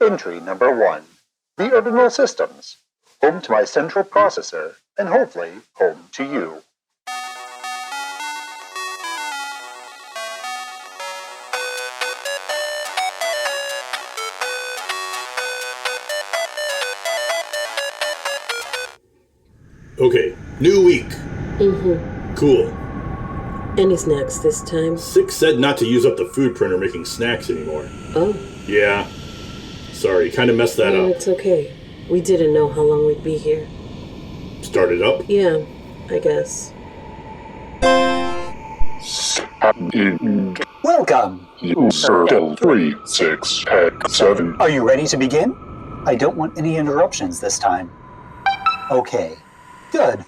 Entry number 1. The Urdinal systems. Home to my central processor, and hopefully home to you. Okay, new week. Cool. Any snacks this time? 6 said not to use up the food printer making snacks anymore. Oh. Yeah. Sorry, kind of messed that up. It's okay. We didn't know how long we'd be here. Start it up? Yeah, I guess. Welcome! User 36X7. Are you ready to begin? I don't want any interruptions this time. Okay, good.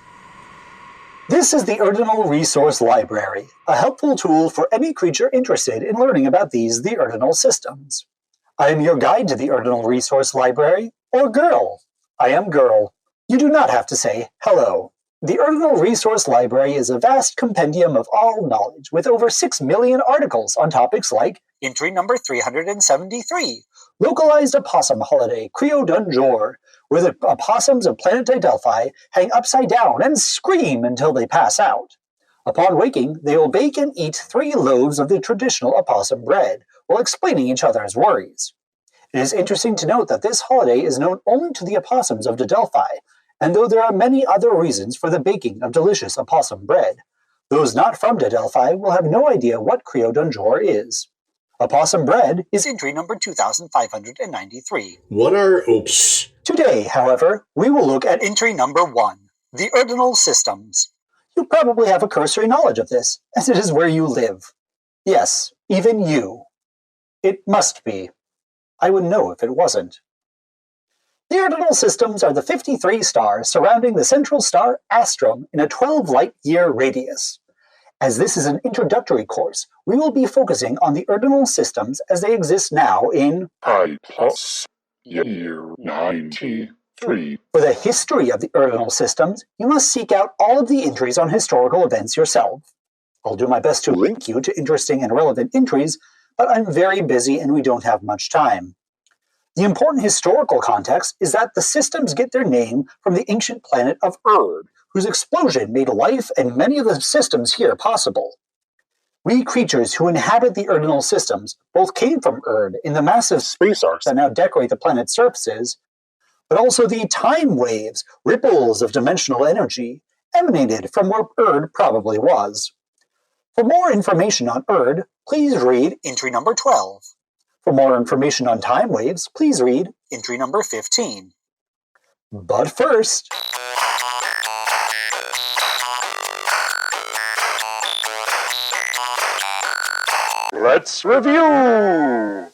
This is the Urdinal Resource Library, a helpful tool for any creature interested in learning about the Urdinal systems. I am your guide to the Urdinal Resource Library, or Girl. I am Girl. You do not have to say hello. The Urdinal Resource Library is a vast compendium of all knowledge with over 6 million articles on topics like Entry number 373, Localized Opossum Holiday, Creo Dunjor, where the opossums of planet Delphi hang upside down and scream until they pass out. Upon waking, they will bake and eat 3 loaves of the traditional opossum bread, while explaining each other's worries. It is interesting to note that this holiday is known only to the opossums of Delphi, and though there are many other reasons for the baking of delicious opossum bread, those not from Delphi will have no idea what Creo Dunjor is. Opossum bread is entry number 2593. What are ops? Today, however, we will look at entry number 1, the Urdinal systems. You probably have a cursory knowledge of this, as it is where you live. Yes, even you. It must be. I would know if it wasn't. The Urdinal systems are the 53 stars surrounding the central star Astrum in a 12-light-year radius. As this is an introductory course, we will be focusing on the Urdinal systems as they exist now in Pi plus year 93. For the history of the Urdinal systems, you must seek out all of the entries on historical events yourself. I'll do my best to link you to interesting and relevant entries, but I'm very busy and we don't have much time. The important historical context is that the systems get their name from the ancient planet of Erd, whose explosion made life and many of the systems here possible. We creatures who inhabit the Urdinal systems both came from Erd in the massive space arcs that now decorate the planet's surfaces, but also the time waves, ripples of dimensional energy, emanated from where Erd probably was. For more information on Erd, please read entry number 12. For more information on time waves, please read entry number 15. But first, Let's review!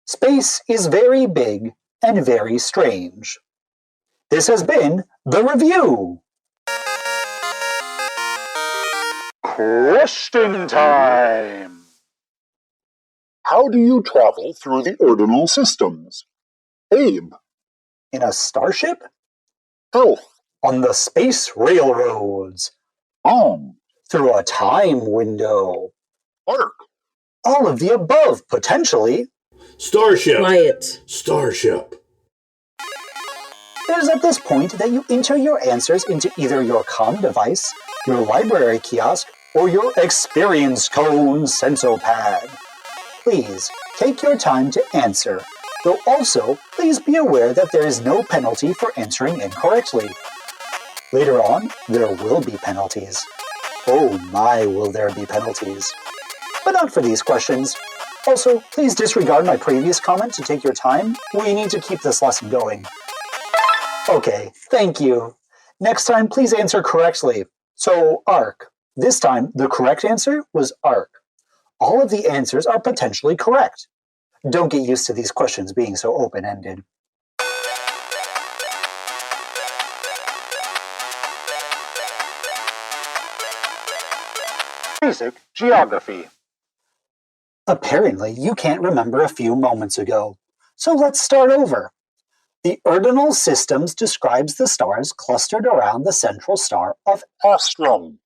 Space is very big and very strange. This has been the review. Question time! How do you travel through the Urdinal systems? Abe. In a starship? Health. On the space railroads? Through a time window? Arc. All of the above, potentially. Starship. Quiet. Starship. It is at this point that you enter your answers into either your comm device, your library kiosk, or your experience cone sensopad. Please, take your time to answer, though also, please be aware that there is no penalty for answering incorrectly. Later on, there will be penalties. Oh my, will there be penalties. But not for these questions. Also, please disregard my previous comment to take your time. We need to keep this lesson going. Okay, thank you. Next time, please answer correctly. So, arc. This time, the correct answer was arc. All of the answers are potentially correct. Don't get used to these questions being so open-ended. Basic geography. Apparently, you can't remember a few moments ago. So let's start over. The Urdinal systems describes the stars clustered around the central star of Astrum.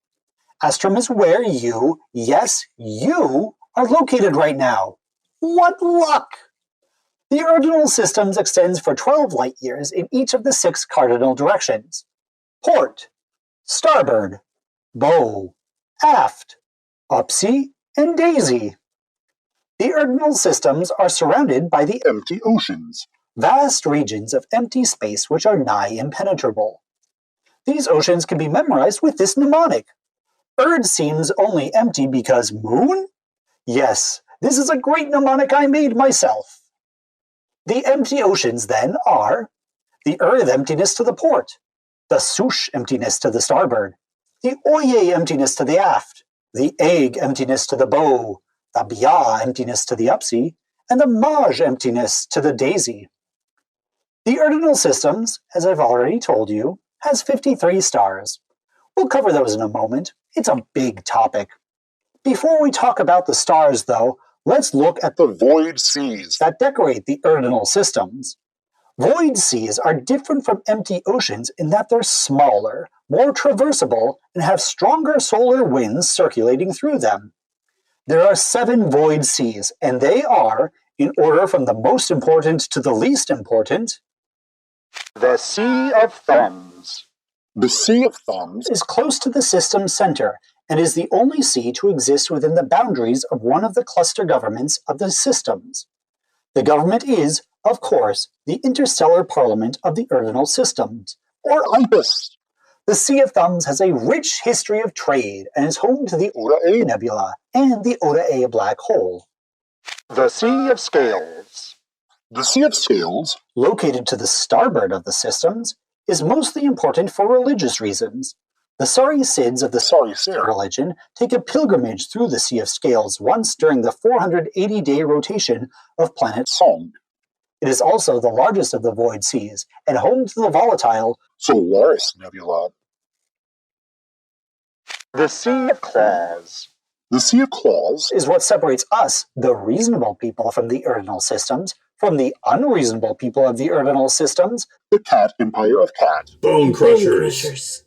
Astrum is where you, yes, you, are located right now. What luck! The Urdinal systems extends for 12 light years in each of the 6 cardinal directions: port, starboard, bow, aft, upsea, and daisy. The Urdinal systems are surrounded by the Empty oceans. vast regions of empty space which are nigh impenetrable. These oceans can be memorized with this mnemonic. Erd seems only empty because moon? Yes, this is a great mnemonic I made myself. The empty oceans, then, are the Erd emptiness to the port, the Sush emptiness to the starboard, the Oye emptiness to the aft, the Egg emptiness to the bow, the Bia emptiness to the upsea, and the Maj emptiness to the daisy. The Urdinal systems, as I've already told you, has 53 stars. We'll cover those in a moment. It's a big topic. Before we talk about the stars, though, let's look at The void seas. that decorate the Urdinal systems. Void seas are different from empty oceans in that they're smaller, more traversable, and have stronger solar winds circulating through them. There are 7 void seas, and they are, in order from the most important to the least important, The Sea of Thumbs. The Sea of Thumbs. is close to the system's center and is the only sea to exist within the boundaries of one of the cluster governments of the systems. The government is, of course, the interstellar parliament of the Urdinal systems, or Ibis. The Sea of Thumbs has a rich history of trade and is home to the Oda A. Nebula and the Oda A black hole. The Sea of Scales. The Sea of Scales. Located to the starboard of the systems, is mostly important for religious reasons. The Sari Sids of the Sorry, sir. religion take a pilgrimage through the Sea of Scales once during the 480-day rotation of planet Song. It is also the largest of the void seas and home to the volatile Solaris Nebula. The Sea of Claws. The Sea of Claws. is what separates us, the reasonable people from the Urdinal systems, from the unreasonable people of the Urdinal systems. The Cat Empire of Cat. Bone Bone crushers. crushers.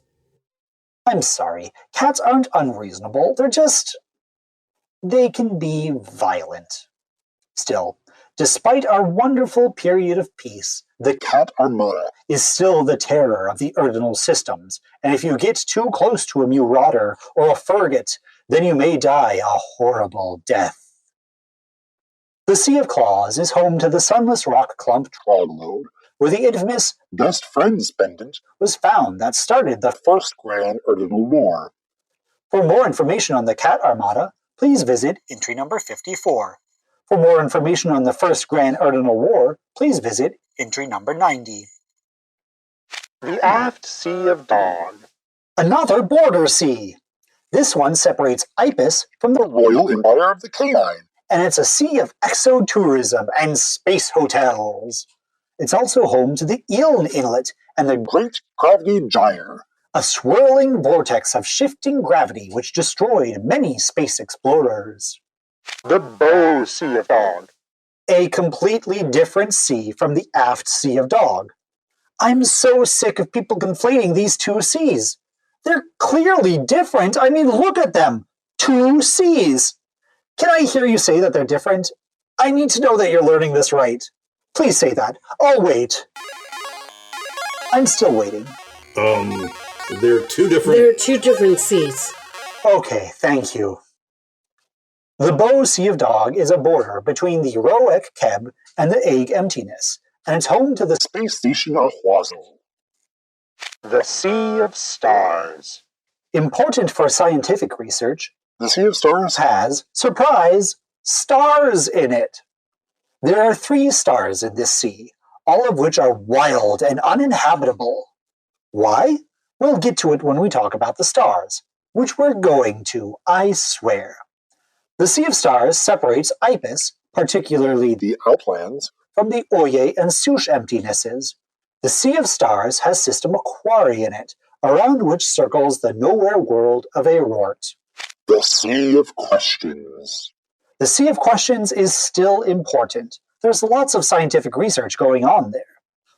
I'm sorry, cats aren't unreasonable, they can be violent. Still, despite our wonderful period of peace, the Cat Armada. is still the terror of the Urdinal systems, and if you get too close to a Murauder or a Furget, then you may die a horrible death. The Sea of Claws is home to the sunless rock clump Troglode. where the infamous Best Friends pendant. was found that started the. First Grand Urdinal War. For more information on the Cat Armada, please visit entry number 54. For more information on the First Grand Urdinal War, please visit entry number 90. The Aft Sea of Dog. Another border sea. This one separates Ipis from The the Royal Empire of the Canine. and it's a sea of exotourism and space hotels. It's also home to the Iln Inlet and the Great Gravity Gyre. a swirling vortex of shifting gravity which destroyed many space explorers. The Bow Sea of Dog. A completely different sea from the Aft Sea of Dog. I'm so sick of people conflating these two seas. They're clearly different. I mean, look at them. 2 seas. Can I hear you say that they're different? I need to know that you're learning this right. Please say that. I'll wait. I'm still waiting. They're two different. There are 2 different seas. Okay, thank you. The Bow Sea of Dog is a border between the Roek Keb and the Egg Emptiness, and it's home to the Space Station Arhuazel. The Sea of Stars. important for scientific research, The Sea of Stars. has, surprise, stars in it. There are 3 stars in this sea, all of which are wild and uninhabitable. Why? We'll get to it when we talk about the stars, which we're going to, I swear. The Sea of Stars separates Ipis, particularly The Outlands. from the Oye and Sush emptinesses. The Sea of Stars has System Aquari in it, around which circles the nowhere world of Aerort. The Sea of Questions. The Sea of Questions is still important. There's lots of scientific research going on there.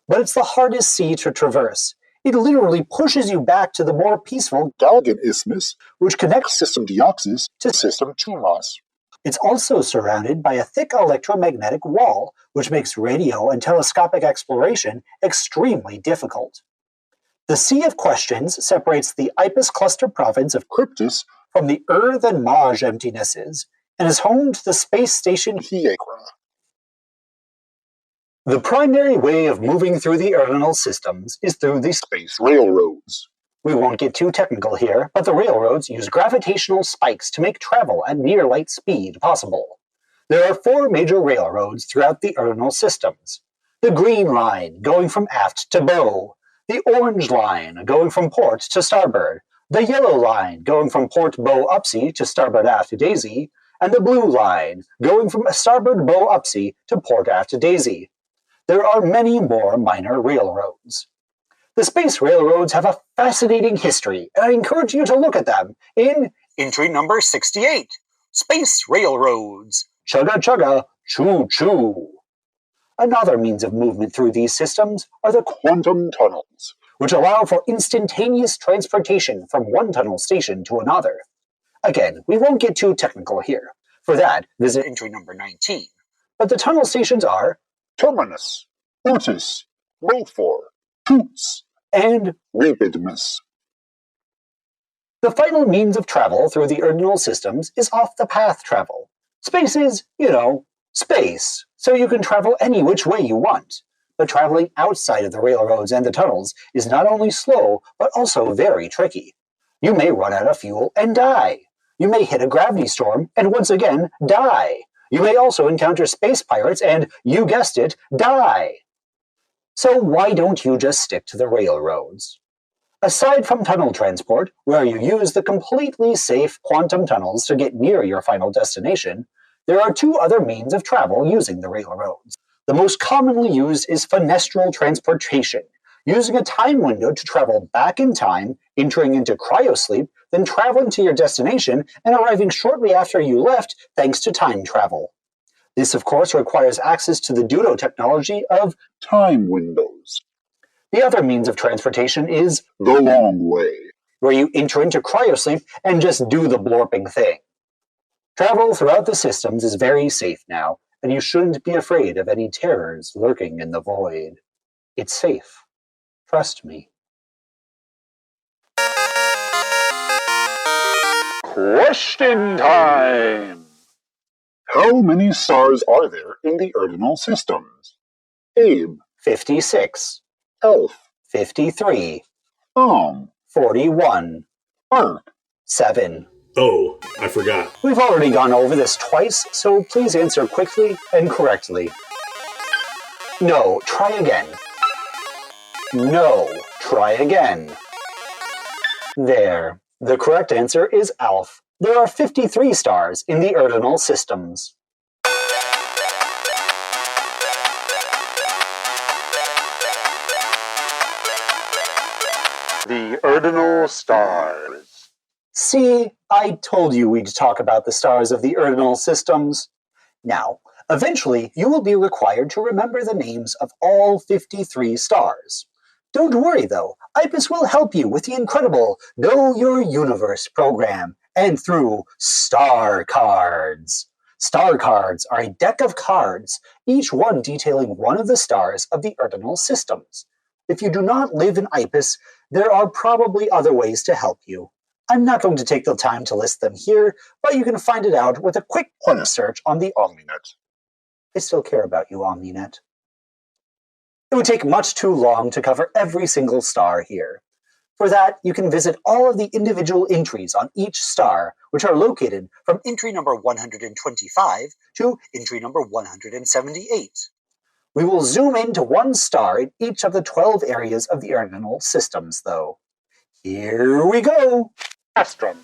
But it's the hardest sea to traverse. It literally pushes you back to the more peaceful, Galgan Isthmus. which connects System Deoxys to System Chumas. It's also surrounded by a thick electromagnetic wall, which makes radio and telescopic exploration extremely difficult. The Sea of Questions separates the Ipis cluster province of Cryptus from the Earth and Maj emptinesses, and is home to the space station Hiekra. The primary way of moving through the Urdinal systems is through the Space railroads. We won't get too technical here, but the railroads use gravitational spikes to make travel at near light speed possible. There are 4 major railroads throughout the Urdinal systems. The Green Line, going from aft to bow. The Orange Line, going from port to starboard. The Yellow Line, going from port bow upsea to starboard aft daisy. And the Blue Line, going from starboard bow upsea to port aft daisy. There are many more minor railroads. The space railroads have a fascinating history, and I encourage you to look at them in entry number 68, Space Railroads. Chugga chugga, choo choo. Another means of movement through these systems are the Quantum tunnels. which allow for instantaneous transportation from one tunnel station to another. Again, we won't get too technical here. For that, visit entry number 19. But the tunnel stations are Terminus. Otis. Beaufort. Toots. and Rapidmus. the final means of travel through the Urdinal systems is off-the-path travel. Space is, space, so you can travel any which way you want. But traveling outside of the railroads and the tunnels is not only slow, but also very tricky. You may run out of fuel and die. You may hit a gravity storm and once again die. You may also encounter space pirates and, you guessed it, die. So why don't you just stick to the railroads? Aside from tunnel transport, where you use the completely safe quantum tunnels to get near your final destination, there are 2 other means of travel using the railroads. The most commonly used is fenestral transportation, using a time window to travel back in time, entering into cryosleep, then traveling to your destination and arriving shortly after you left thanks to time travel. This, of course, requires access to the Dudo technology of Time windows. the other means of transportation is The long way. where you enter into cryosleep and just do the blorping thing. Travel throughout the systems is very safe now, and you shouldn't be afraid of any terrors lurking in the void. It's safe. Trust me. Question time! How many stars are there in the Urdinal systems? Abe. 56, Elf. 53, 41. Art. 7. Oh, I forgot. We've already gone over this twice, so please answer quickly and correctly. No, try again. No, try again. There. The correct answer is Alf. There are 53 stars in the Urdinal systems. The Urdinal stars. See, I told you we'd talk about the stars of the Urdinal systems. Now, eventually you will be required to remember the names of all 53 stars. Don't worry though, Ipis will help you with the incredible Know Your Universe program and through Star Cards. Star cards are a deck of cards, each one detailing one of the stars of the Urdinal systems. If you do not live in Ipis, there are probably other ways to help you. I'm not going to take the time to list them here, but you can find it out with a quick search on the Omninet. I still care about you, Omninet. It would take much too long to cover every single star here. For that, you can visit all of the individual entries on each star, which are located from entry number 125 to entry number 178. We will zoom into one star in each of the 12 areas of the Urdinal systems, though. Here we go! Astrum.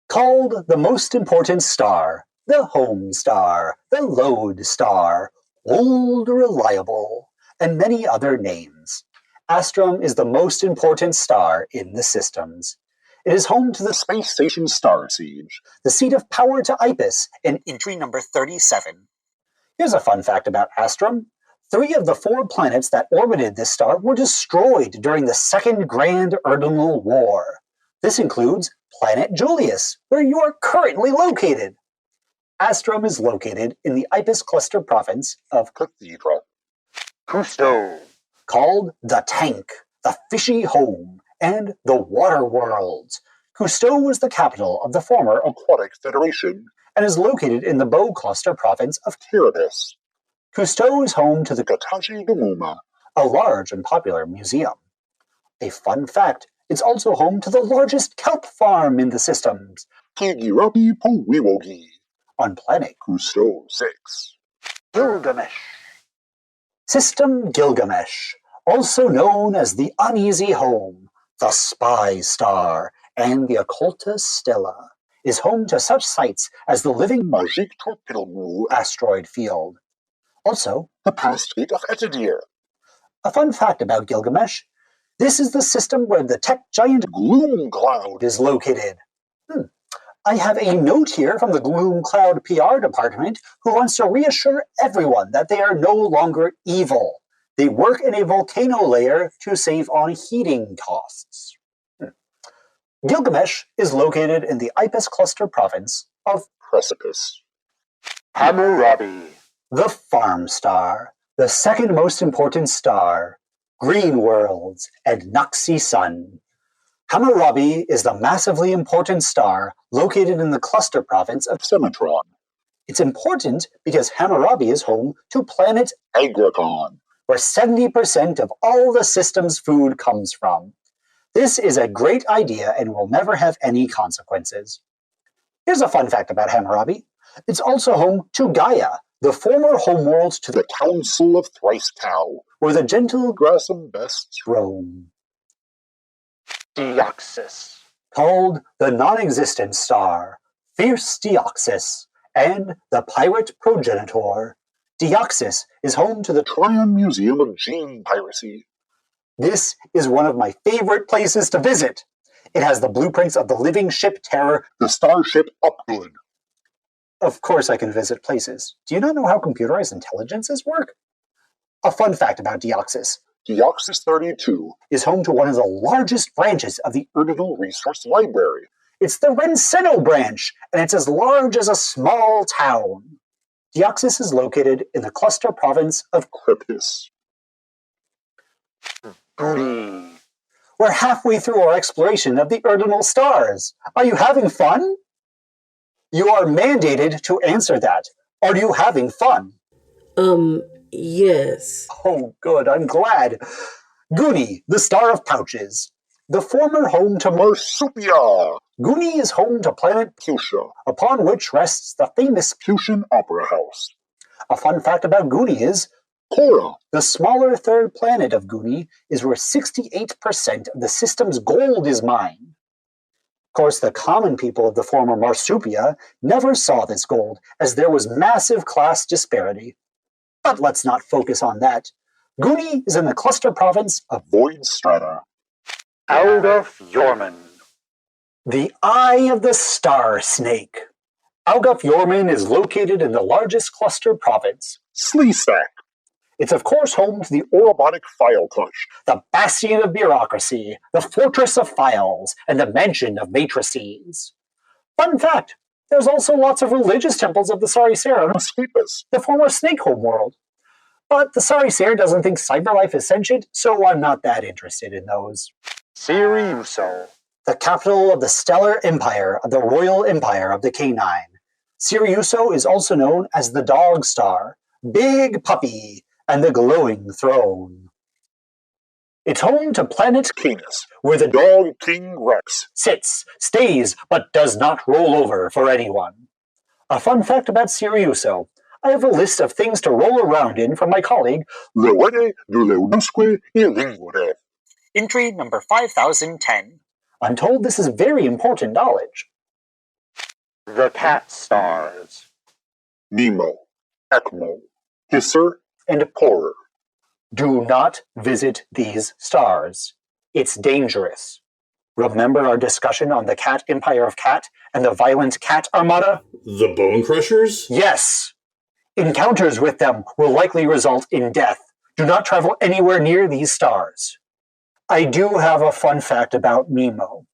Called the most important star, the home star, the lode star, old reliable, and many other names. Astrum is the most important star in the systems. It is home to the Space Station Star Siege. the seat of power to Ipis in entry number 37. Here's a fun fact about Astrum. 3 of the 4 planets that orbited this star were destroyed during the Second Grand Urdinal War. This includes planet Julius, where you are currently located. Astrum is located in the Ipis cluster province of Cathedral. Cousteau. called the Tank, the Fishy Home, and the Water World. Cousteau was the capital of the former Aquatic Federation. and is located in the Bow cluster province of Kiribati. Cousteau is home to the Gataji Dumuma. a large and popular museum. A fun fact, it's also home to the largest kelp farm in the systems Kigirapi Powiwogi. on planet Cousteau 6. Gilgamesh. System Gilgamesh, also known as the Uneasy Home, the Spy Star, and the Occulta Stella, is home to such sites as the Living Magic Torpilmu. asteroid field. Also, The past fate of Etadir. a fun fact about Gilgamesh, this is the system where the tech giant Gloom Cloud. is located. I have a note here from the Gloom Cloud PR department who wants to reassure everyone that they are no longer evil. They work in a volcano layer to save on heating costs. Gilgamesh is located in the Ipis cluster province of Precipice. Hammurabi. the Farm Star, the second most important star, Green Worlds, and Noxie Sun. Hammurabi is the massively important star located in the cluster province of. Semitron. It's important because Hammurabi is home to planet Agricon. where 70% of all the system's food comes from. This is a great idea and will never have any consequences. Here's a fun fact about Hammurabi. It's also home to Gaia, the former homeworld to The Council of Thrice Cow. where the gentle Grassum Bests. roam. Deoxys. Called the non-existent star, Fierce Deoxys, and the pirate progenitor. Deoxys is home to the. Tryon Museum of Gene Piracy. This is one of my favorite places to visit. It has the blueprints of the living ship Terror. The Starship Upgood. Of course I can visit places. Do you not know how computerized intelligences work? A fun fact about Deoxys Deoxys 32. is home to one of the largest branches of the. Urdinal Resource Library. It's the Renceno branch, and it's as large as a small town. Deoxys is located in the cluster province of. Cryptis. Goody. We're halfway through our exploration of the Urdinal stars. Are you having fun? You are mandated to answer that. Are you having fun? Yes. Oh, good, I'm glad. Goonie, the Star of Pouches. The former home to Marsupia. Goonie is home to planet Fuchsia. upon which rests the famous. Fuchsian Opera House. A fun fact about Goonie is Cora. the smaller third planet of Goonie is where 68% of the system's gold is mined. Of course, the common people of the former Marsupia never saw this gold, as there was massive class disparity. But let's not focus on that. Goonie is in the cluster province of Void Strata. Algoth Yorman. the Eye of the Star Snake. Algoth Yorman is located in the largest cluster province. Sleestack. It's of course home to the Orobotic File Clutch. the bastion of bureaucracy, the fortress of files, and the mansion of matrices. Fun fact, there's also lots of religious temples of the Saricera, Escapus. the former snake homeworld. But the Saricera doesn't think cyberlife is sentient, so I'm not that interested in those. Siriuso. The capital of the stellar empire of the royal empire of the K9. Siriuso is also known as the Dog Star, Big Puppy, and the Glowing Throne. It's home to planet Canis. where the Dog King Rex. sits, stays, but does not roll over for anyone. A fun fact about Siriuso. I have a list of things to roll around in from my colleague, Lewere du Leudusque e Lingure. entry number 5010. I'm told this is very important knowledge. The Cat Stars. Nemo. Ecmo. Hisser. And Horror. do not visit these stars. It's dangerous. Remember our discussion on the Cat Empire of Cat and the violent Cat Armada? The Bone Crushers? Yes! Encounters with them will likely result in death. Do not travel anywhere near these stars. I do have a fun fact about Nemo.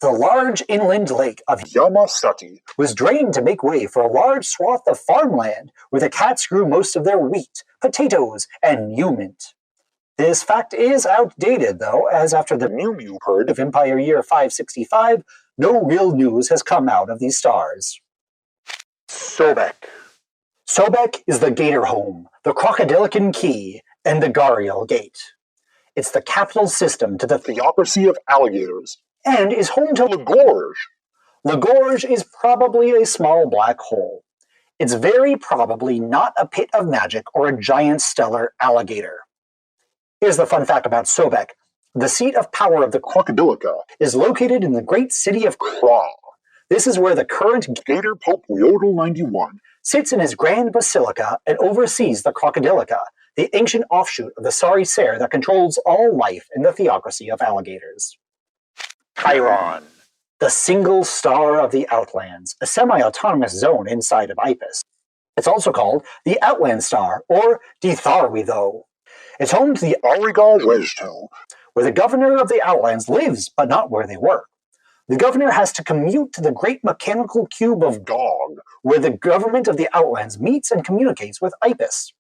The large inland lake of Yamasaki was drained to make way for a large swath of farmland where the cats grew most of their wheat, potatoes, and new mint. This fact is outdated, though, as after the Mew Mew herd of Empire Year 565, no real news has come out of these stars. Sobek. Sobek is the Gator Home, the Crocodilican Key, and the Gariel Gate. It's the capital system to the theocracy of alligators. and is home to Lagorge. Lagorge is probably a small black hole. It's very probably not a pit of magic or a giant stellar alligator. Here's the fun fact about Sobek. The seat of power of the Crocodilica. is located in the great city of Kra. This is where the current Gator Pope Yodel 91. sits in his grand basilica and oversees the Crocodilica, the ancient offshoot of the Sari Ser that controls all life in the theocracy of alligators. Chiron. The single star of the Outlands, a semi-autonomous zone inside of Ipis. It's also called the Outland Star, or Ditharwitho. It's home to the Arigal Wedgetail. where the governor of the Outlands lives, but not where they work. The governor has to commute to the great mechanical cube of Gog. where the government of the Outlands meets and communicates with Ipis.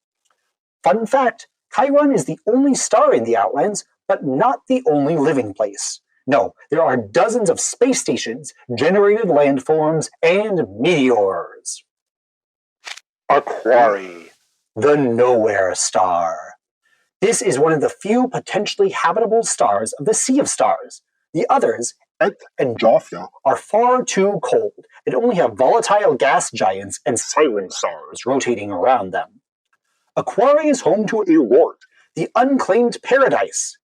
Fun fact, Chiron is the only star in the Outlands, but not the only living place. No, there are dozens of space stations, generated landforms, and meteors. Aquari. The Nowhere Star. This is one of the few potentially habitable stars of the Sea of Stars. The others, Et and Jaffa. are far too cold and only have volatile gas giants and Siren stars. rotating around them. Aquari is home to Elort. the unclaimed paradise.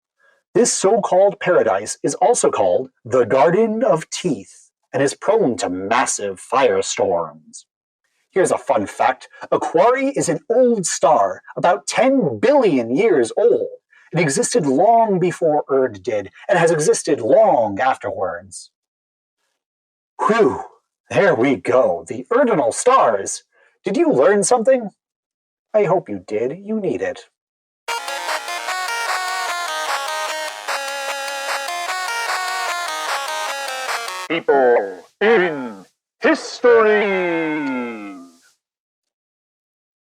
This so-called paradise is also called the Garden of Teeth and is prone to massive firestorms. Here's a fun fact. Aquari is an old star, about 10 billion years old. It existed long before Erd did, and has existed long afterwards. Whew, there we go, the Urdinal stars. Did you learn something? I hope you did. You need it. People in history.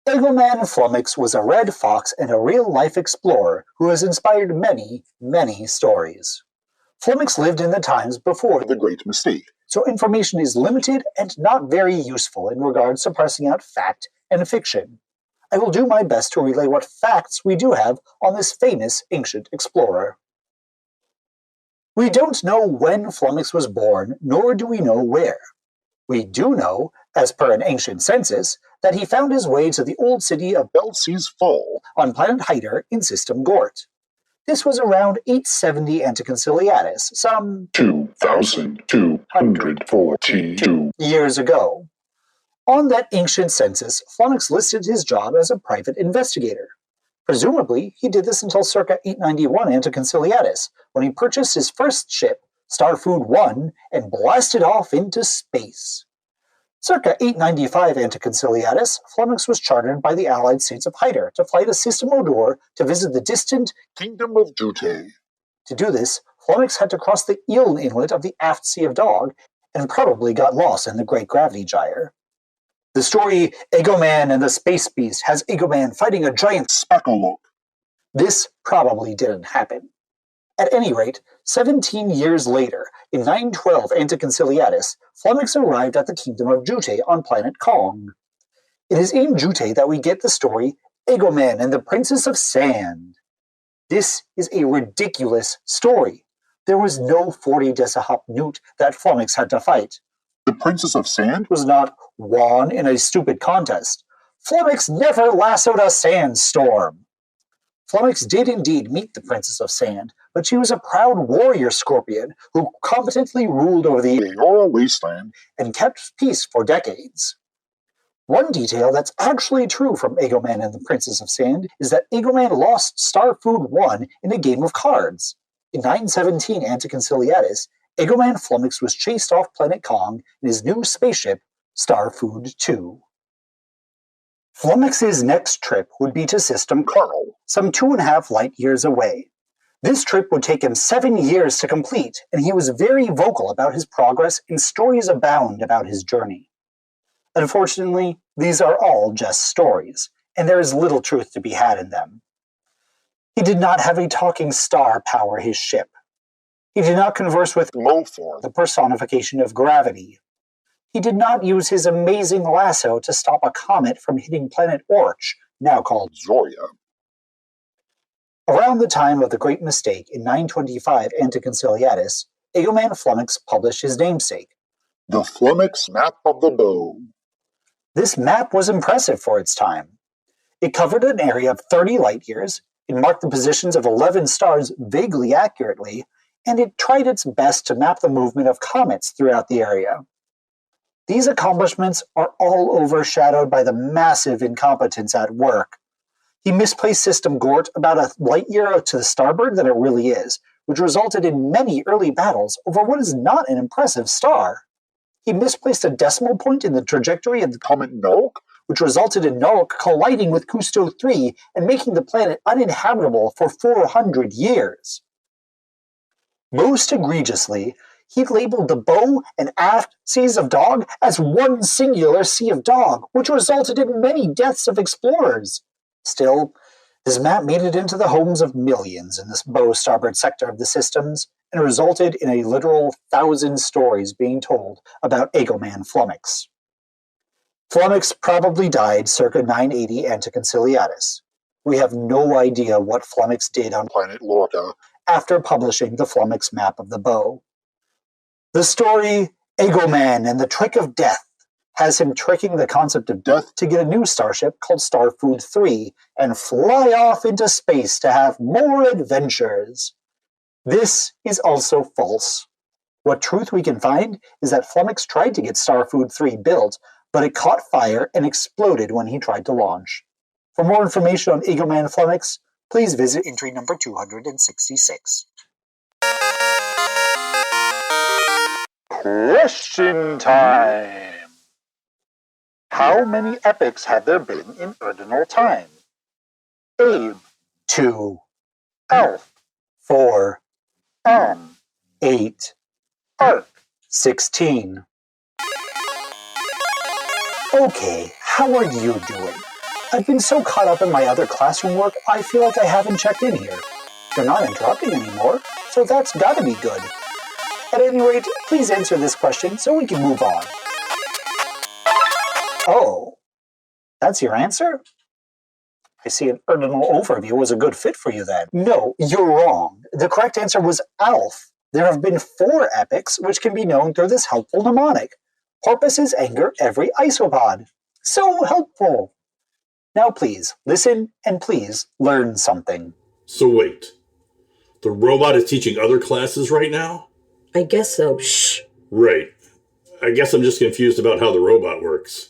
Eggleman Flummox was a red fox and a real-life explorer who has inspired many, many stories. Flummox lived in the times before The Great Mistake. so information is limited and not very useful in regards to parsing out fact and fiction. I will do my best to relay what facts we do have on this famous ancient explorer. We don't know when Flummox was born, nor do we know where. We do know, as per an ancient census, that he found his way to the old city of Belsie's Fall. on planet Hyder in System Gort. This was around 870 Anticonciliatus, some 2,242 years ago. On that ancient census, Flummox listed his job as a private investigator. Presumably, he did this until circa 891 Anticonciliatus, when he purchased his first ship, Starfood 1, and blasted off into space. Circa 895 Anticonciliatus, Flummox was chartered by the allied states of Hyder to fly to System Odor to visit the distant. Kingdom of Jute. To do this, Flummox had to cross the Eel Inlet of the Aft Sea of Dog, and probably got lost in the Great Gravity Gyre. The story Egoman and the Space Beast has Egoman fighting a giant. Spackalook. This probably didn't happen. At any rate, 17 years later, in 912 Anticonciliatus, Flummox arrived at the Kingdom of Jute on planet Kong. It is in Jute that we get the story Egoman and the Princess of Sand. This is a ridiculous story. There was no 40 Decihop Newt that Flummox had to fight. The Princess of Sand? It was not won in a stupid contest. Flummox never lassoed a sandstorm. Flummox did indeed meet the Princess of Sand, but she was a proud warrior scorpion who competently ruled over the Aora Wasteland. and kept peace for decades. One detail that's actually true from Egoman and the Princess of Sand is that Egoman lost Starfood 1 in a game of cards. In 917 Anticonciliatus, Egoman Flummox was chased off planet Kong in his new spaceship, Starfood 2. Flummox's next trip would be to System Carl. some 2.5 light years away. This trip would take him 7 years to complete, and he was very vocal about his progress, and stories abound about his journey. Unfortunately, these are all just stories, and there is little truth to be had in them. He did not have a talking star power his ship. He did not converse with Mofor, the personification of gravity. He did not use his amazing lasso to stop a comet from hitting planet Orch, now called Zoria. Around the time of the Great Mistake in 925 Anticonciliatus, Egoman Flummox published his namesake. The Flummox Map of the Bow. This map was impressive for its time. It covered an area of 30 light years, it marked the positions of 11 stars vaguely accurately, and it tried its best to map the movement of comets throughout the area. These accomplishments are all overshadowed by the massive incompetence at work. He misplaced System Gort about a light year to the starboard than it really is, which resulted in many early battles over what is not an impressive star. He misplaced a decimal point in the trajectory of the Comet Nulk, which resulted in Nulk colliding with Cousteau 3 and making the planet uninhabitable for 400 years. Most egregiously, he labeled the bow and aft seas of Dog as one singular Sea of Dog, which resulted in many deaths of explorers. Still, this map made it into the homes of millions in this bow starboard sector of the systems, and resulted in a literal 1,000 stories being told about Egoman Flummox. Flummox probably died circa 980 Anticonciliatus. We have no idea what Flummox did on planet Lorca, after publishing the Flummox Map of the Bow. The story, Egoman and the Trick of Death, has him tricking the concept of death to get a new starship called Starfood 3 and fly off into space to have more adventures. This is also false. What truth we can find is that Flummox tried to get Starfood 3 built, but it caught fire and exploded when he tried to launch. For more information on Egoman Flummox, please visit entry number 266. Question time! How many epics have there been in Urdinal time? Abe, 2, Alf, 4, 8, Ark. 16. Okay, how are you doing? I've been so caught up in my other classroom work, I feel like I haven't checked in here. You're not interrupting anymore, so that's gotta be good. At any rate, please answer this question so we can move on. Oh, that's your answer? I see an Urdinal overview was a good fit for you then. No, you're wrong. The correct answer was Alf. There have been 4 epics which can be known through this helpful mnemonic. Porpoises anger every isopod. So helpful. Now please, listen and please learn something. So wait. The robot is teaching other classes right now? I guess so. Shh. Right. I guess I'm just confused about how the robot works.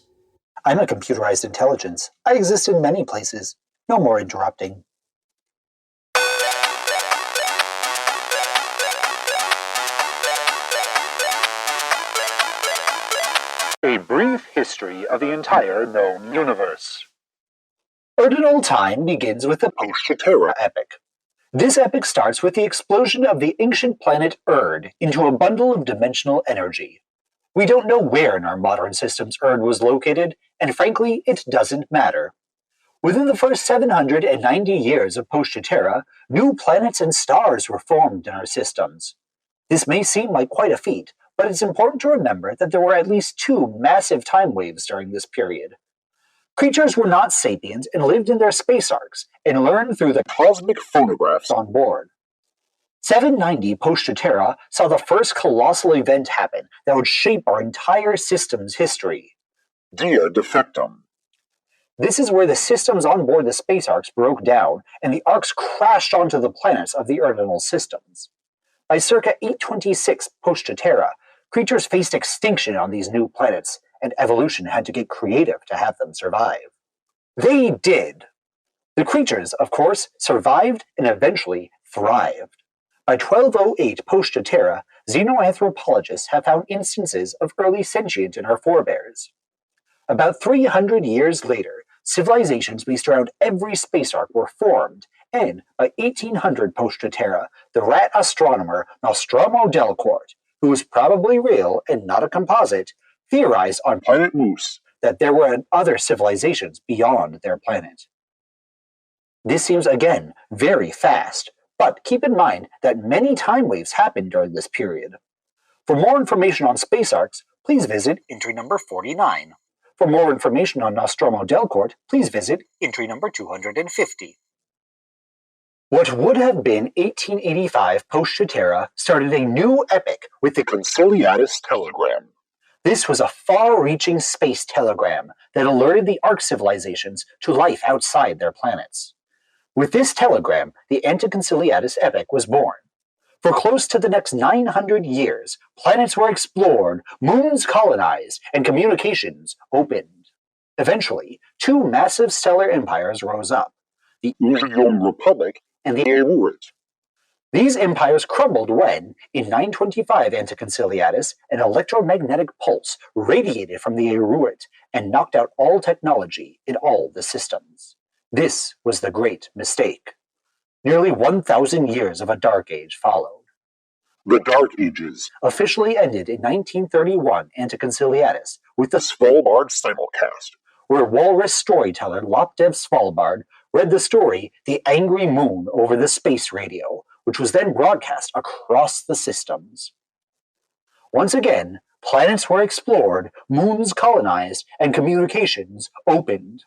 I'm a computerized intelligence. I exist in many places. No more interrupting. A brief history of the entire known universe. Urdinal time begins with the Post-Terra epic. This epic starts with the explosion of the ancient planet Erd into a bundle of dimensional energy. We don't know where in our modern systems Erd was located, and frankly, it doesn't matter. Within the first 790 years of Post-Terra, new planets and stars were formed in our systems. This may seem like quite a feat, but it's important to remember that there were at least 2 massive time waves during this period. Creatures were not sapiens and lived in their space arcs, and learned through the cosmic phonographs on board. 790 Post-Terra saw the first colossal event happen that would shape our entire system's history. Dia Defectum. This is where the systems on board the space arcs broke down, and the arcs crashed onto the planets of the Urdinal systems. By circa 826 Post-Terra, creatures faced extinction on these new planets, and evolution had to get creative to have them survive. They did. The creatures, of course, survived and eventually thrived. By 1208 Post-Terra, xenoanthropologists have found instances of early sentient in our forebears. About 300 years later, civilizations based around every space arc were formed, And by 1800 post-Terra, the rat astronomer Nostromo Delcourt, who was probably real and not a composite, theorized on Planet Moose. that there were other civilizations beyond their planet. This seems again very fast, but keep in mind that many time waves happened during this period. For more information on space arcs, please visit entry number 49. For more information on Nostromo Delcourt, please visit entry number 250. What would have been 1885 post-Terra started a new epoch with the Conciliatus telegram. This was a far-reaching space telegram that alerted the Ark civilizations to life outside their planets. With this telegram, the Anticonciliatus epoch was born. For close to the next 900 years, planets were explored, moons colonized, and communications opened. Eventually, two massive stellar empires rose up, the Urdinal Republic and the Arurit. These empires crumbled when, in 925 Anticonciliatus, an electromagnetic pulse radiated from the Arurit and knocked out all technology in all the systems. This was the great mistake. Nearly 1,000 years of a dark age followed. The Dark Ages. Officially ended in 1931 Anticonciliatus with the Svalbard simulcast. where walrus storyteller Lopdev Svalbard read the story The Angry Moon over the space radio, which was then broadcast across the systems. Once again, planets were explored, moons colonized, and communications opened.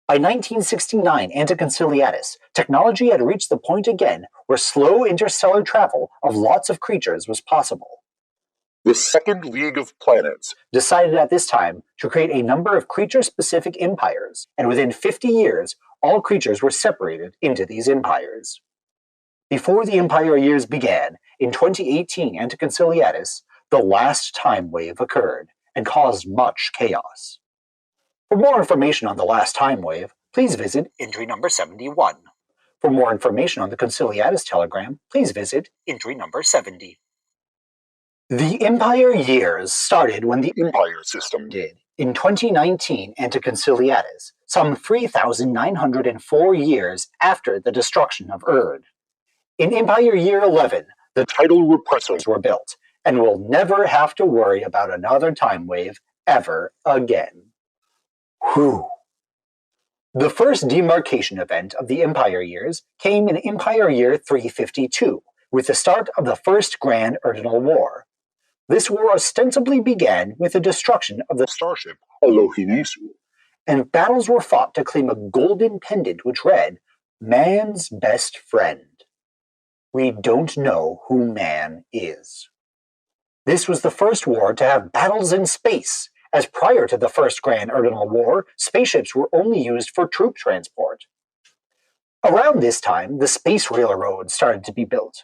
By 1969 Anticonciliatus, technology had reached the point again where slow interstellar travel of lots of creatures was possible. The Second League of Planets. Decided at this time to create a number of creature-specific empires, and within 50 years, all creatures were separated into these empires. Before the empire years began, in 2018 Anticonciliatus, the last time wave occurred and caused much chaos. For more information on the last time wave, please visit entry number 71. For more information on the Conciliatus telegram, please visit entry number 70. The empire years started when the Empire System. did. In 2019 Anticonciliatus, some 3,904 years after the destruction of Erd. In Empire Year 11, the Tidal repressors. were built, and will never have to worry about another time wave ever again. Whew. The first demarcation event of the Empire Years came in Empire Year 352, with the start of the First Grand Urdinal War. This war ostensibly began with the destruction of the Starship Alohinesu. and battles were fought to claim a golden pendant which read, Man's Best Friend. We don't know who man is. This was the first war to have battles in space, as prior to the First Grand Urdinal War, spaceships were only used for troop transport. Around this time, the space railroad started to be built.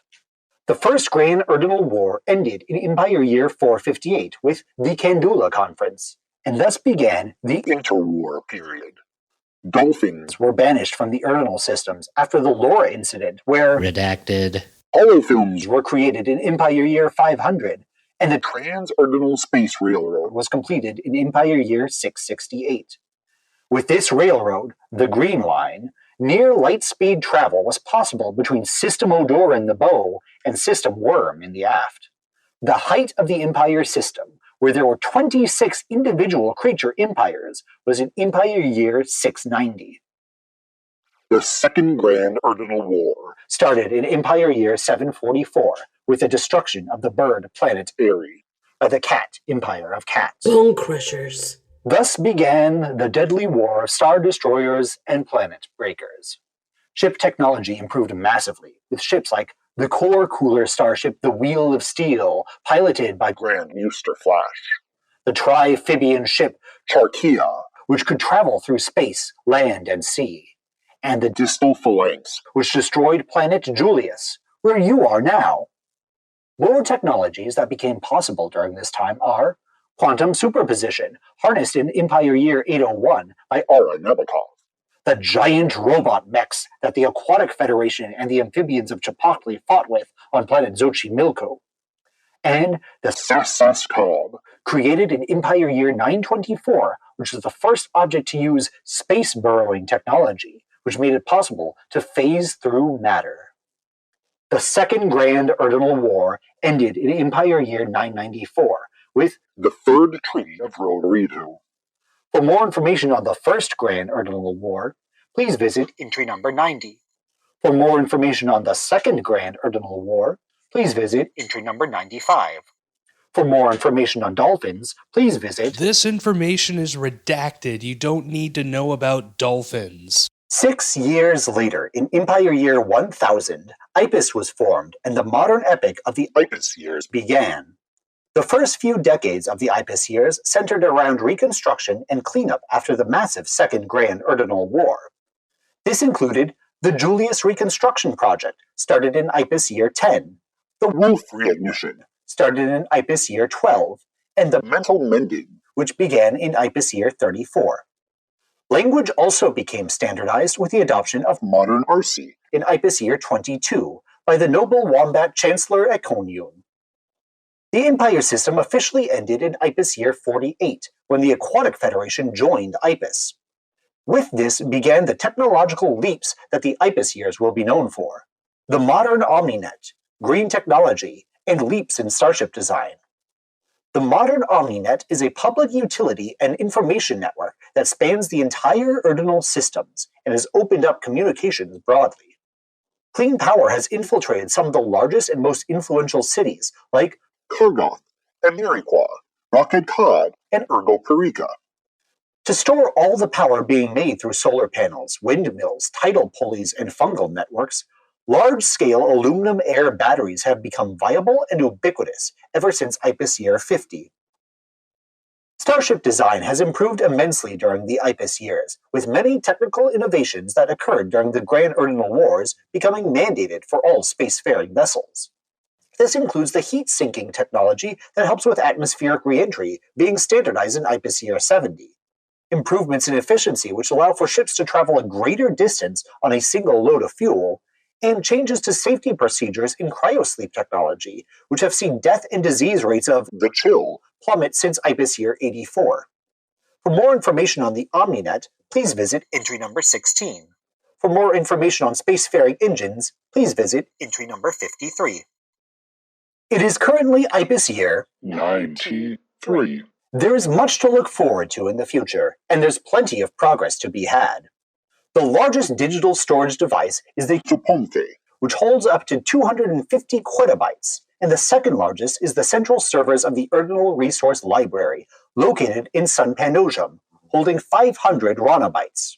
The First Grand Urdinal War ended in Empire Year 458 with the Kandula Conference, and thus began the Interwar period. Dolphins. were banished from the Urdinal systems after the Laura incident, where Redacted. Holofilms. were created in Empire Year 500, and the Trans-Urdinal Space Railroad. was completed in Empire Year 668. With this railroad, the Green Line, near light-speed travel was possible between System Odor in the bow and System Worm in the aft. The height of the Empire system, where there were 26 individual creature empires, was in Empire Year 690. The Second Grand Urdinal War. Started in Empire Year 744, with the destruction of the bird planet Airy. by the Cat Empire of Cats. Bone crushers. Thus began the deadly war of star destroyers and planet breakers. Ship technology improved massively, with ships like the core cooler starship The Wheel of Steel, piloted by Grand Euster Flash. the trifibian ship, Charkia. which could travel through space, land, and sea, and the Distal Phalanx. which destroyed planet Julius, where you are now. More technologies that became possible during this time are quantum superposition, harnessed in Empire Year 801 by Ara Nabokov. the giant robot mechs that the Aquatic Federation and the amphibians of Chapakli fought with on planet Xochimilco, and the Sassas Cobb. created in Empire Year 924, which was the first object to use space burrowing technology, which made it possible to phase through matter. The Second Grand Urdinal War ended in Empire Year 994 with the Third Treaty of Rodorito. For more information on the First Grand Urdinal War, please visit entry number 90. For more information on the Second Grand Urdinal War, please visit entry number 95. For more information on dolphins, please visit... This information is redacted. You don't need to know about dolphins. 6 years later, in Empire Year 1000, Ipis was formed and the modern epic of the Ipis years began. The first few decades of the Ipis years centered around reconstruction and cleanup after the massive Second Grand Urdinal War. This included the Julius Reconstruction Project, started in Ipis Year 10, the Wolf Reignition, started in Ipis Year 12, and the Mental Mending, which began in Ipis Year 34. Language also became standardized with the adoption of Modern Arsi, in Ipis Year 22 by the noble Wombat Chancellor Econium. The Empire system officially ended in Ipis Year 48, when the Aquatic Federation joined Ipis. With this began the technological leaps that the Ipis years will be known for. The modern Omninet, green technology, and leaps in starship design. The modern Omninet is a public utility and information network that spans the entire Urdinal systems and has opened up communications broadly. Clean power has infiltrated some of the largest and most influential cities, like Kargoth, Ameriqua, Rocket Cod, and Ergo Perica. To store all the power being made through solar panels, windmills, tidal pulleys, and fungal networks, large-scale aluminum-air batteries have become viable and ubiquitous ever since Ipis Year 50. Starship design has improved immensely during the Ipis years, with many technical innovations that occurred during the Grand Urdinal Wars becoming mandated for all spacefaring vessels. This includes the heat-sinking technology that helps with atmospheric re-entry being standardized in Ipis Year 70. Improvements in efficiency which allow for ships to travel a greater distance on a single load of fuel, and changes to safety procedures in cryosleep technology, which have seen death and disease rates of the chill plummet since Ipis Year 84. For more information on the Omninet, please visit entry number 16. For more information on spacefaring engines, please visit entry number 53. It is currently Ipis Year 93. There is much to look forward to in the future, and there's plenty of progress to be had. The largest digital storage device is the Chuponte, which holds up to 250 quotabytes, and the second largest is the central servers of the Urdinal Resource Library, located in Sun Pandosium, holding 500 ronabytes.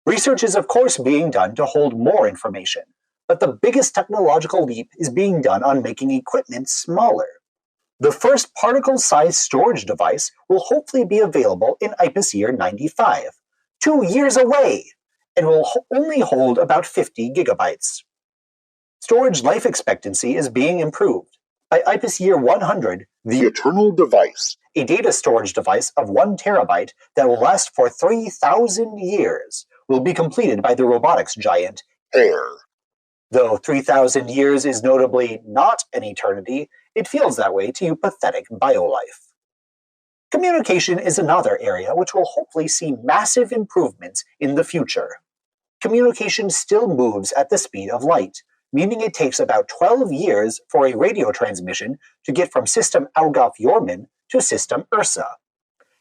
Research is of course being done to hold more information, but the biggest technological leap is being done on making equipment smaller. The first particle-sized storage device will hopefully be available in Ipis Year 95, 2 years away, and will only hold about 50 gigabytes. Storage life expectancy is being improved. By Ipis Year 100, the Eternal Device, a data storage device of 1 terabyte that will last for 3,000 years, will be completed by the robotics giant Air. Though 3,000 years is notably not an eternity, it feels that way to you pathetic biolife. Communication is another area which will hopefully see massive improvements in the future. Communication still moves at the speed of light, meaning it takes about 12 years for a radio transmission to get from System Algoth-Yorman to System Ursa.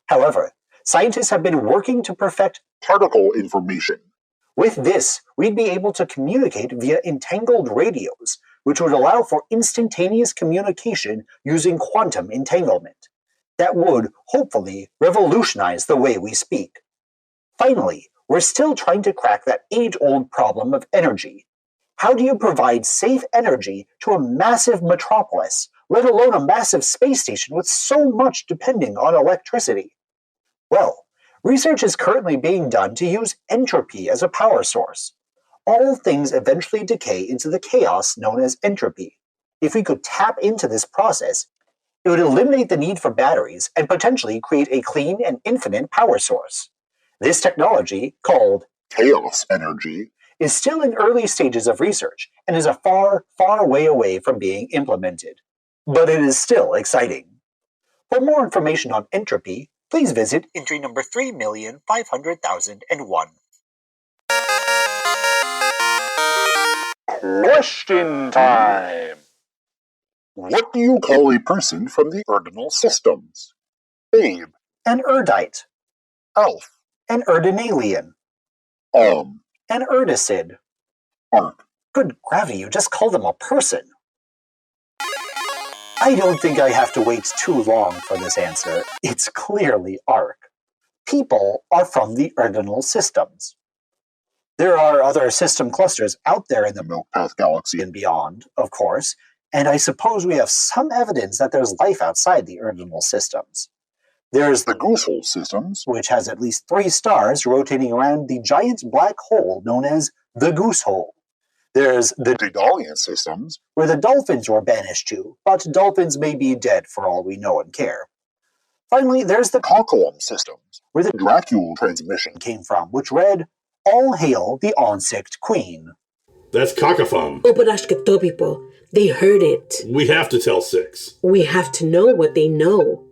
However, scientists have been working to perfect particle information. With this, we'd be able to communicate via entangled radios, which would allow for instantaneous communication using quantum entanglement. That would, hopefully, revolutionize the way we speak. Finally, we're still trying to crack that age-old problem of energy. How do you provide safe energy to a massive metropolis, let alone a massive space station with so much depending on electricity? Well, research is currently being done to use entropy as a power source. All things eventually decay into the chaos known as entropy. If we could tap into this process, it would eliminate the need for batteries and potentially create a clean and infinite power source. This technology, called chaos energy, is still in early stages of research and is a far, far way away from being implemented. But it is still exciting. For more information on entropy, please visit entry number 3,500,001. Question time! What do you call a person from the Urdinal systems? Abe. An Urdite. Alf. An Urdinalian. An Urdicid. Ark. Good gravity, you just called them a person. I don't think I have to wait too long for this answer. It's clearly Ark. People are from the Urdinal systems. There are other system clusters out there in the Milk Path Galaxy and beyond, of course, and I suppose we have some evidence that there's life outside the Urdinal systems. There's the Goosehole systems, which has at least 3 stars rotating around the giant black hole known as the Goosehole. There's the Daedalian systems, where the dolphins were banished to, but dolphins may be dead for all we know and care. Finally, there's the Cockleum systems, where the Dracul transmission came from, which read, "All hail the Onsict Queen." That's Cockafum. Oparashkatopipo. They heard it. We have to tell 6. We have to know what they know.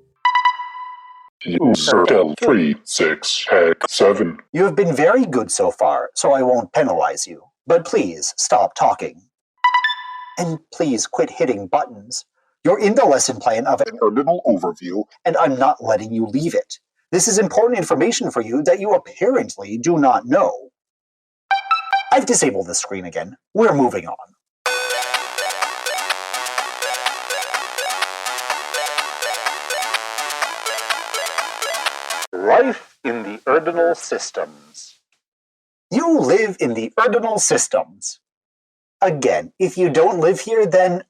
You tell 3, 6, heck, 7. You have been very good so far, so I won't penalize you. But please, stop talking. And please quit hitting buttons. You're in the lesson plan of An Urdinal overview, and I'm not letting you leave it. This is important information for you that you apparently do not know. I've disabled the screen again. We're moving on. Life in the Urdinal systems. You live in the Urdinal systems. Again, if you don't live here, then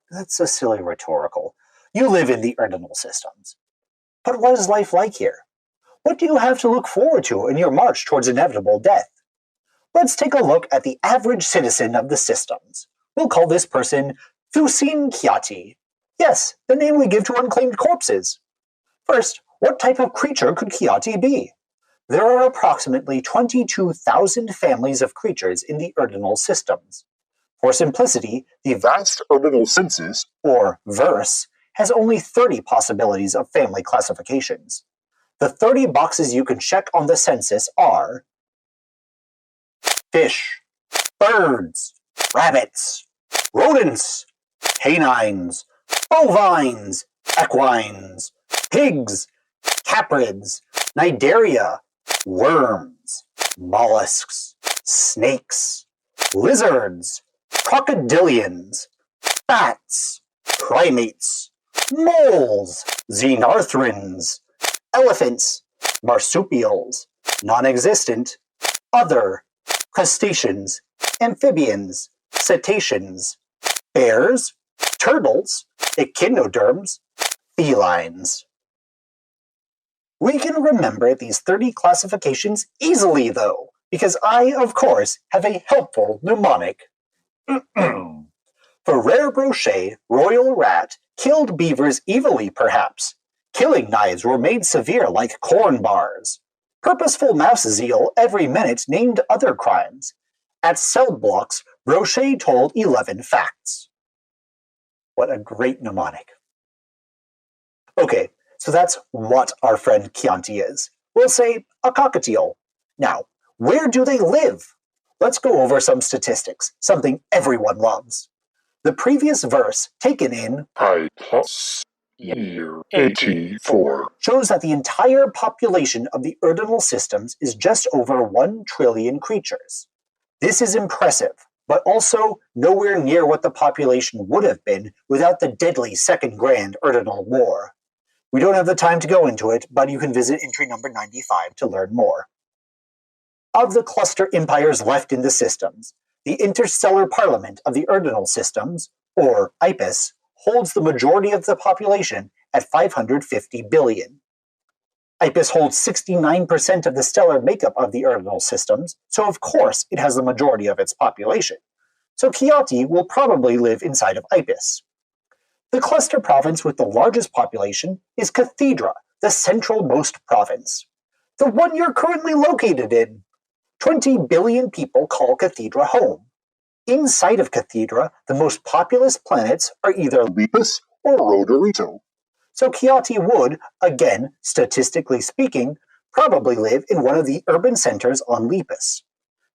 that's a silly rhetorical. You live in the Urdinal systems. But what is life like here? What do you have to look forward to in your march towards inevitable death? Let's take a look at the average citizen of the systems. We'll call this person Thusin Kiati. Yes, the name we give to unclaimed corpses. First, what type of creature could Kiati be? There are approximately 22,000 families of creatures in the Urdinal systems. For simplicity, the vast Urdinal census, or verse, has only 30 possibilities of family classifications. The 30 boxes you can check on the census are fish, birds, rabbits, rodents, canines, bovines, equines, pigs, caprids, cnidaria, worms, mollusks, snakes, lizards, crocodilians, bats, primates, moles, xenarthrans, elephants, marsupials, non-existent, other, crustaceans, amphibians, cetaceans, bears, turtles, echinoderms, felines. We can remember these 30 classifications easily, though, because I, of course, have a helpful mnemonic. Ferrer Brochet, royal rat, killed beavers evilly, perhaps. Killing knives were made severe like corn bars. Purposeful mouse zeal every minute named other crimes. At cell blocks, Brochet told 11 facts. What a great mnemonic. Okay, so that's what our friend Chianti is. We'll say a cockatiel. Now, where do they live? Let's go over some statistics, something everyone loves. The previous verse, taken in I plus year 84, shows that the entire population of the Urdinal systems is just over 1 trillion creatures. This is impressive, but also nowhere near what the population would have been without the deadly Second Grand Urdinal War. We don't have the time to go into it, but you can visit entry number 95 to learn more. Of the cluster empires left in the systems, the Interstellar Parliament of the Urdinal systems, or IPIS, holds the majority of the population at 550 billion. IPIS holds 69% of the stellar makeup of the Urdinal systems, so of course it has the majority of its population. So Chiati will probably live inside of IPIS. The cluster province with the largest population is Cathedra, the central-most province. The one you're currently located in. 20 billion people call Cathedra home. Inside of Cathedra, the most populous planets are either Lepus or Rodorito. So Chiati would, again, statistically speaking, probably live in one of the urban centers on Lepus.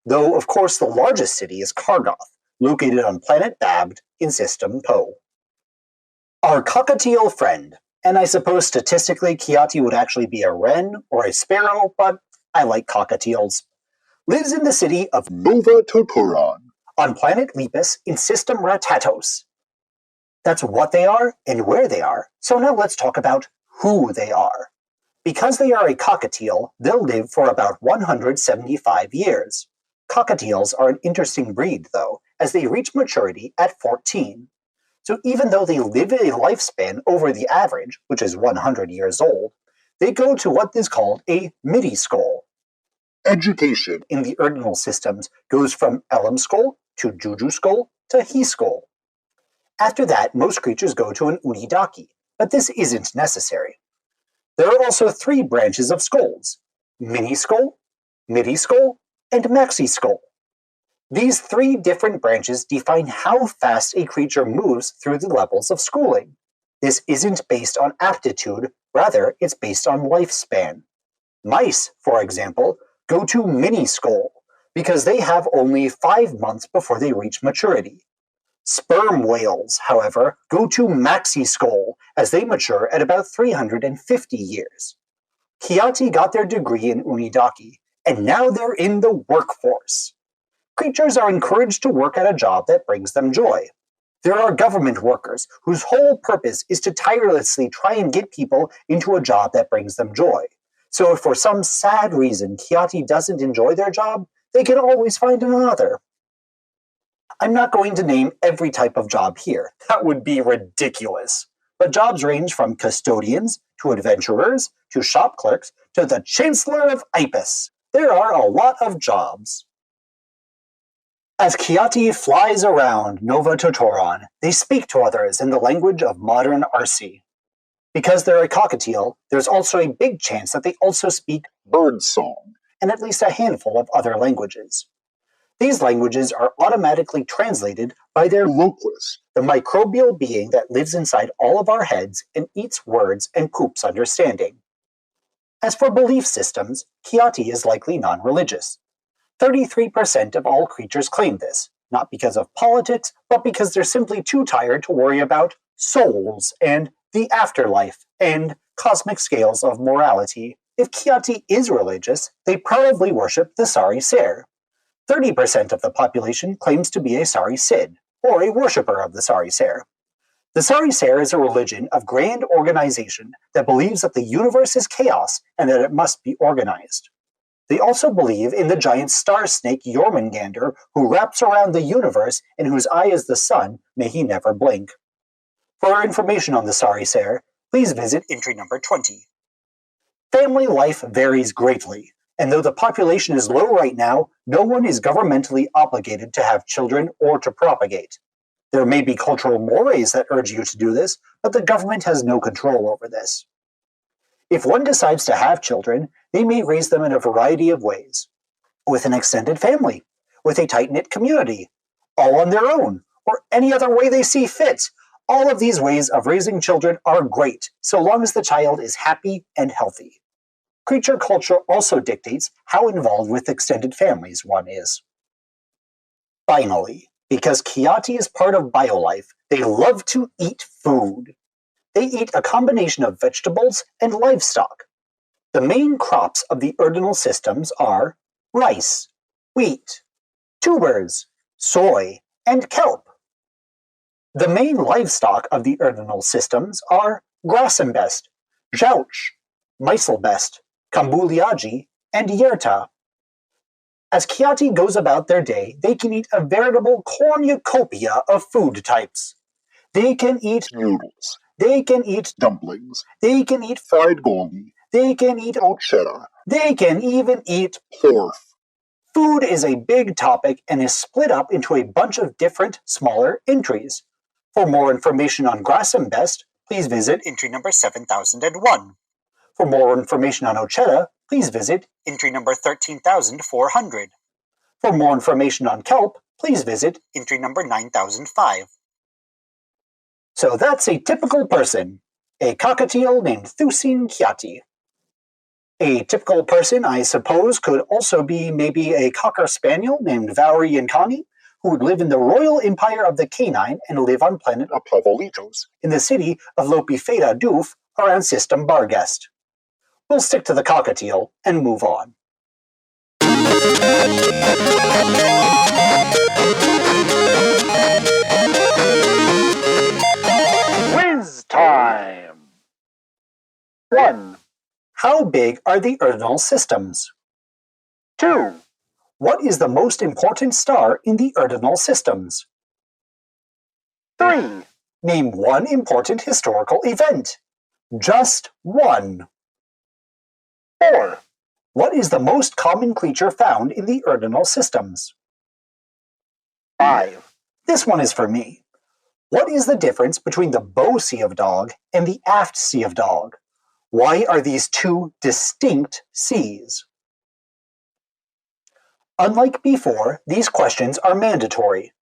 though of course the largest city is Kargoth, located on planet Babd in System Po. Our cockatiel friend, and I suppose statistically Kiati would actually be a wren or a sparrow, but I like cockatiels, lives in the city of Nova Totoron. on planet Lepus in System Ratatos. That's what they are and where they are, so now let's talk about who they are. Because they are a cockatiel, they'll live for about 175 years. Cockatiels are an interesting breed, though, as they reach maturity at 14. So even though they live a lifespan over the average, which is 100 years old, they go to what is called a midi-skull. Education. In the Urdinal systems goes from Elam skull to Juju skull to He skull. After that, most creatures go to an Unidaki, but this isn't necessary. There are also 3 branches of skulls: mini skull, midi skull, and maxi skull. These 3 different branches define how fast a creature moves through the levels of schooling. This isn't based on aptitude, rather it's based on lifespan. Mice, for example, go to mini skull because they have only 5 months before they reach maturity. Sperm whales, however, go to maxi skull as they mature at about 350 years. Kiati got their degree in Unidaki, and now they're in the workforce. Creatures are encouraged to work at a job that brings them joy. There are government workers whose whole purpose is to tirelessly try and get people into a job that brings them joy. So if for some sad reason Kiati doesn't enjoy their job, they can always find another. I'm not going to name every type of job here. That would be ridiculous. But jobs range from custodians, to adventurers, to shop clerks, to the Chancellor of Ipis. There are a lot of jobs. As Kiati flies around Nova Totoron, they speak to others in the language of modern Arsi. Because they're a cockatiel, there's also a big chance that they also speak Birdsong. and at least a handful of other languages. These languages are automatically translated by their Localist. the microbial being that lives inside all of our heads and eats words and poops understanding. As for belief systems, Kiati is likely non-religious. 33% of all creatures claim this, not because of politics, but because they're simply too tired to worry about souls and the afterlife and cosmic scales of morality. If Kiati is religious, they probably worship the Sari Ser. 30% of the population claims to be a Sari Sid, or a worshipper of the Sari Ser. The Sari Ser is a religion of grand organization that believes that the universe is chaos and that it must be organized. They also believe in the giant star snake Jormungandr, who wraps around the universe and whose eye is the sun, may he never blink. For our information on the Sari Ser, please visit entry number 20. Family life varies greatly, and though the population is low right now, no one is governmentally obligated to have children or to propagate. There may be cultural mores that urge you to do this, but the government has no control over this. If one decides to have children, they may raise them in a variety of ways. With an extended family, with a tight-knit community, all on their own, or any other way they see fit. All of these ways of raising children are great, so long as the child is happy and healthy. Creature culture also dictates how involved with extended families one is. Finally, because Kiati is part of biolife, they love to eat food. They eat a combination of vegetables and livestock. The main crops of the Urdinal systems are rice, wheat, tubers, soy, and kelp. The main livestock of the Urdinal systems are Grassenbest, Jouch, Meiselbest, Kambuliaji, and Yerta. As Kiati goes about their day, they can eat a veritable cornucopia of food types. They can eat Noodles. They can eat Dumplings. They can eat Fried gogi. They can eat Ochera. They can even eat Porf. Food is a big topic and is split up into a bunch of different, smaller entries. For more information on Grassenbest, please visit entry number 7001. For more information on Ochera, please visit entry number 13400. For more information on kelp, please visit entry number 9005. So that's a typical person, a cockatiel named Thusin Kiati. A typical person, I suppose, could also be maybe a Cocker Spaniel named Vauri Yankani, who would live in the royal empire of the canine and live on planet Apavolitos. in the city of Lopifeda Doof around System Bargest. We'll stick to the cockatiel and move on. Quiz time! 1, How big are the Urdinal systems? 2, What is the most important star in the Urdinal systems? 3, Name one important historical event. Just one. 4, What is the most common creature found in the Urdinal systems? 5, This one is for me. What is the difference between the bow sea of dog and the aft sea of dog? Why are these two distinct seas? Unlike before, these questions are mandatory.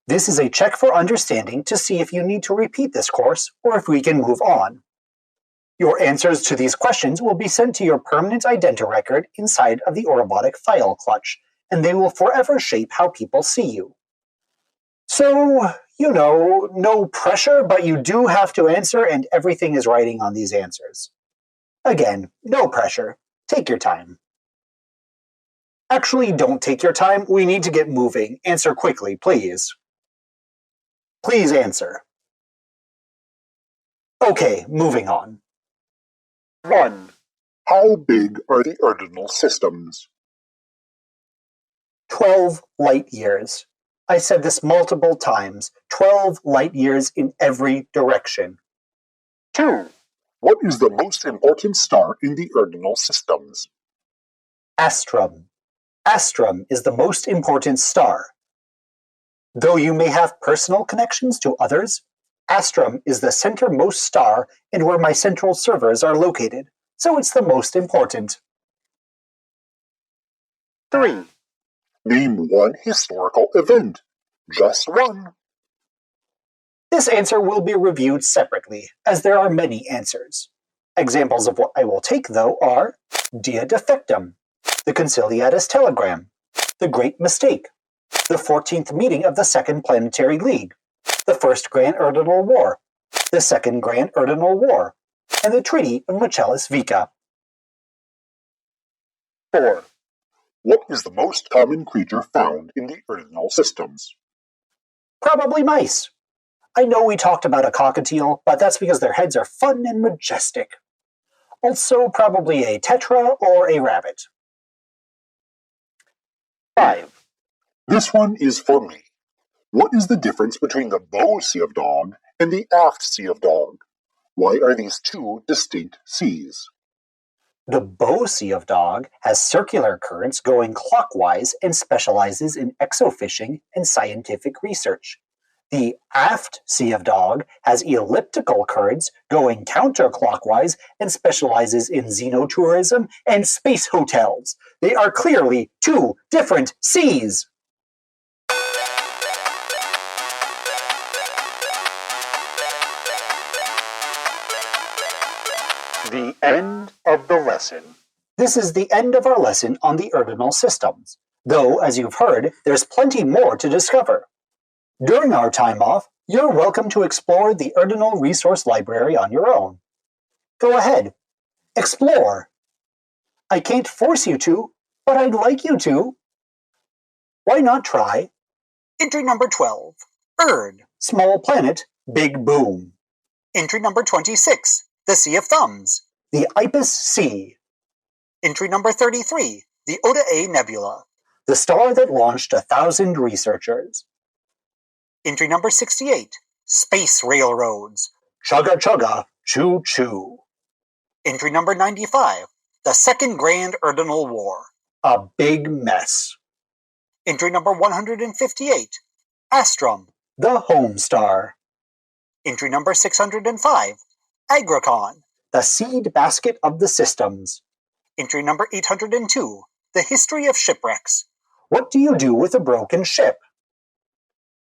This is a check for understanding to see if you need to repeat this course or if we can move on. Your answers to these questions will be sent to your permanent identi-record inside of the Orobotic file clutch, and they will forever shape how people see you. So, no pressure, but you do have to answer, and everything is writing on these answers. Again, no pressure. Take your time. Actually, don't take your time. We need to get moving. Answer quickly, please. Please answer. Okay, moving on. 1, How big are the Urdinal systems? 12 light years. I said this multiple times. 12 light years in every direction. 2, What is the most important star in the Urdinal systems? Astrum. Astrum is the most important star. Though you may have personal connections to others, Astrum is the centermost star and where my central servers are located, so it's the most important. 3, Name one historical event. Just one. This answer will be reviewed separately, as there are many answers. Examples of what I will take, though, are Dia Defectum, the Conciliatus Telegram, the Great Mistake, the 14th meeting of the Second Planetary League, the First Grand Urdinal War, the Second Grand Urdinal War, and the Treaty of Michaelis Vica. 4, What is the most common creature found in the Urdinal systems? Probably mice. I know we talked about a cockatiel, but that's because their heads are fun and majestic. Also, probably a tetra or a rabbit. 5, This one is for me. What is the difference between the bow sea of dog and the aft sea of dog? Why are these two distinct seas? The bow sea of dog has circular currents going clockwise and specializes in exofishing and scientific research. The aft sea of dog has elliptical currents going counterclockwise and specializes in xenotourism and space hotels. They are clearly two different seas. The end of the lesson. This is the end of our lesson on the Urdinal systems, though, as you've heard, there's plenty more to discover. During our time off, you're welcome to explore the Urdinal Resource Library on your own. Go ahead. Explore. I can't force you to, but I'd like you to. Why not try? Entry number 12. Erd. Small planet, big boom. Entry number 26. The Sea of Thumbs. The Ipis Sea. Entry number 33. The Oda A Nebula. The star that launched 1,000 researchers. Entry number 68. Space Railroads. Chugga chugga, choo choo. Entry number 95. The Second Grand Urdinal War. A big mess. Entry number 158. Astrum. The Home Star. Entry number 605. Agricon. The Seed Basket of the Systems. Entry number 802. The History of Shipwrecks. What do you do with a broken ship?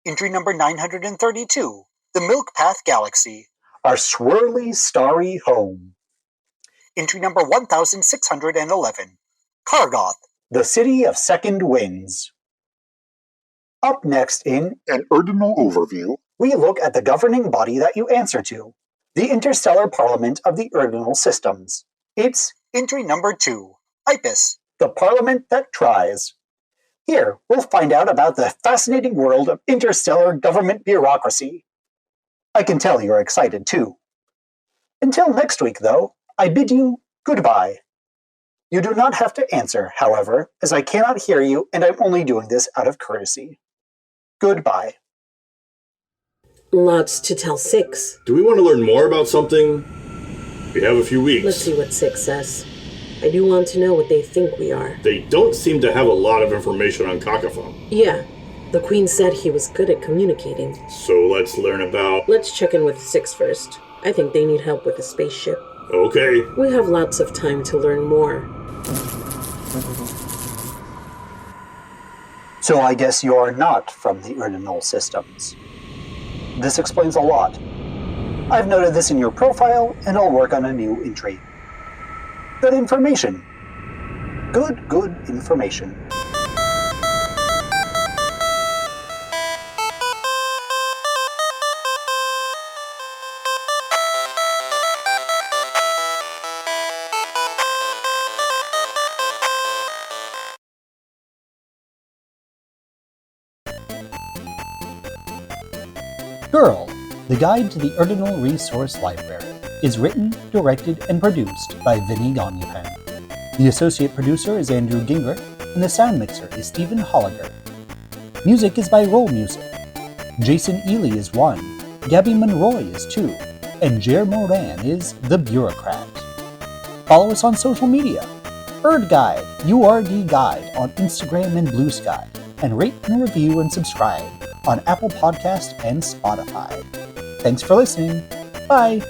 Entry number 932. The Milk Path Galaxy. Our swirly, starry home. Entry number 1611. Kargoth, the City of Second Winds. Up next in An Urdinal Overview. we look at the governing body that you answer to, the Interstellar Parliament of the Urdinal Systems. It's entry number 2, IPIS, the Parliament that tries. Here, we'll find out about the fascinating world of interstellar government bureaucracy. I can tell you're excited too. Until next week, though, I bid you goodbye. You do not have to answer, however, as I cannot hear you and I'm only doing this out of courtesy. Goodbye. Lots to tell 6. Do we want to learn more about something? We have a few weeks. Let's see what 6 says. I do want to know what they think we are. They don't seem to have a lot of information on Cacophone. Yeah, the Queen said he was good at communicating. So let's learn about... Let's check in with 6 first. I think they need help with a spaceship. Okay. We have lots of time to learn more. So I guess you're not from the Urdinal Systems. This explains a lot. I've noted this in your profile, and I'll work on a new entry. Good information. Good information. Girl, the Guide to the Urdinal Resource Library, is written, directed, and produced by Vinny Gagnapan. The associate producer is Andrew Gingrich, and the sound mixer is Stephen Holliger. Music is by Roll Music. Jason Ely is 1, Gabby Monroy is 2, and Jer Moran is The Bureaucrat. Follow us on social media. Erd Guide, URD Guide on Instagram and Blue Sky, and rate and review and subscribe on Apple Podcasts and Spotify. Thanks for listening. Bye.